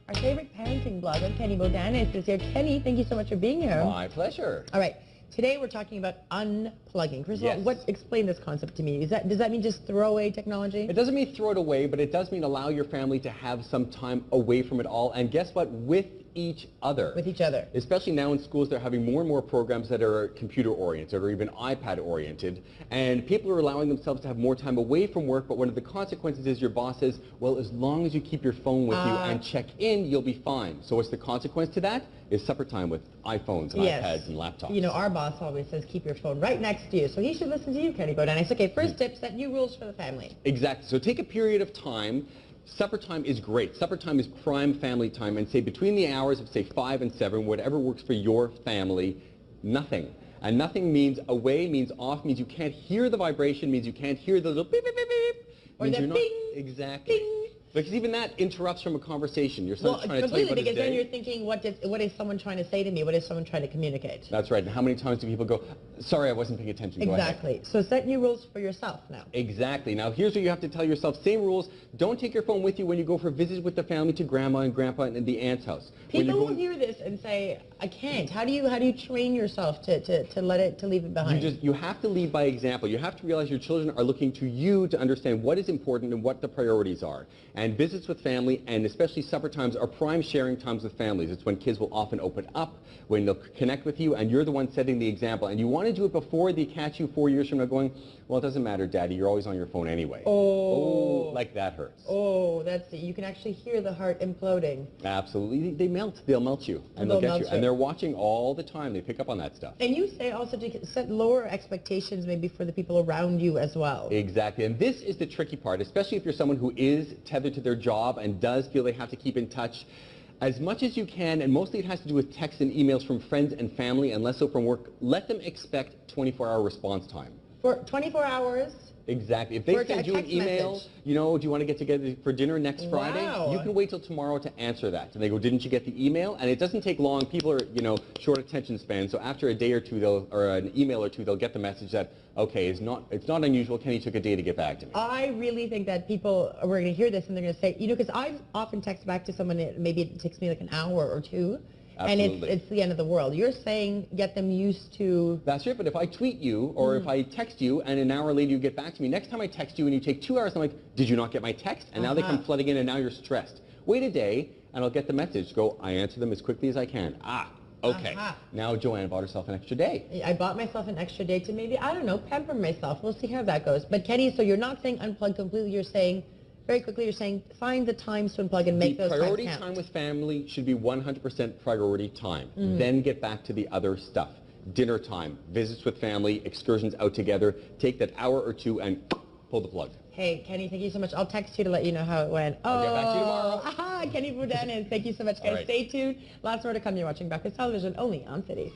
Our favorite parenting blogger, Kenny Bodanis, is here. Kenny, thank you so much for being here. My pleasure. All right. Today we're talking about unplugging. First of all, explain this concept to me. Does that mean just throw away technology? It doesn't mean throw it away, but it does mean allow your family to have some time away from it all. And guess what? With each other. With each other. Especially now in schools, they're having more and more programs that are computer-oriented or even iPad-oriented. And people are allowing themselves to have more time away from work, but one of the consequences is your boss says, well, as long as you keep your phone with you and check in, you'll be fine. So what's the consequence to that? Is supper time with iPhones and iPads and laptops. You know, our boss always says keep your phone right next to you. So he should listen to you, Kenny Bodanis. Okay, first tip, set new rules for the family. Exactly. So take a period of time. Supper time is great. Supper time is prime family time, and say between the hours of say 5 and 7, whatever works for your family, nothing. And nothing means away, means off, means you can't hear the vibration, means you can't hear the little beep, beep, beep, beep. Or the bing. Exactly. Bing. Because even that interrupts from a conversation. Your son's trying to tell you about his day. Because then you're thinking, what is someone trying to say to me? What is someone trying to communicate? That's right. And how many times do people go, sorry, I wasn't paying attention. Exactly. So set new rules for yourself now. Exactly. Now here's what you have to tell yourself. Same rules. Don't take your phone with you when you go for visits with the family to grandma and grandpa and the aunt's house. People will hear this and say, I can't. How do you train yourself to leave it behind? You have to lead by example. You have to realize your children are looking to you to understand what is important and what the priorities are. And visits with family, and especially supper times, are prime sharing times with families. It's when kids will often open up, when they'll connect with you, and you're the one setting the example. And you want to do it before they catch you 4 years from now going, well, it doesn't matter, Daddy, you're always on your phone anyway. Oh, like that hurts. Oh, that's it. You can actually hear the heart imploding. Absolutely. They melt. They'll melt you, and they'll get you. And they're watching all the time. They pick up on that stuff. And you say also to set lower expectations maybe for the people around you as well. Exactly. And this is the tricky part, especially if you're someone who is tethered to their job and does feel they have to keep in touch as much as you can, and mostly it has to do with texts and emails from friends and family, and less so from work. Let them expect 24-hour response time. For 24 hours? Exactly. If they send you an email, you know, do you want to get together for dinner next Friday? You can wait till tomorrow to answer that. And they go, didn't you get the email? And it doesn't take long. People are, you know, short attention span. So after a day or two, or an email or two, they'll get the message that, okay, it's not unusual. Kenny took a day to get back to me. I really think that people are going to hear this and they're going to say, you know, because I've often texted back to someone, maybe it takes me like an hour or two. Absolutely. And it's the end of the world. You're saying get them used to... That's it, but if I tweet you or if I text you and an hour later you get back to me, next time I text you and you take 2 hours, I'm like, did you not get my text? And now they come flooding in and now you're stressed. Wait a day and I'll get the message. Go, I answer them as quickly as I can. Okay. Now Joanne bought herself an extra day. I bought myself an extra day to maybe, I don't know, pamper myself. We'll see how that goes. But Kenny, so you're not saying unplug completely, you're saying... Very quickly, you're saying find the times to unplug and make those times count. The priority time with family should be 100% priority time. Then get back to the other stuff. Dinner time, visits with family, excursions out together. Take that hour or two and pull the plug. Hey, Kenny, thank you so much. I'll text you to let you know how it went. I'll get back to you tomorrow. Kenny Bodanis, thank you so much, guys. Stay tuned. Lots more to come. You're watching Breakfast Television, only on City.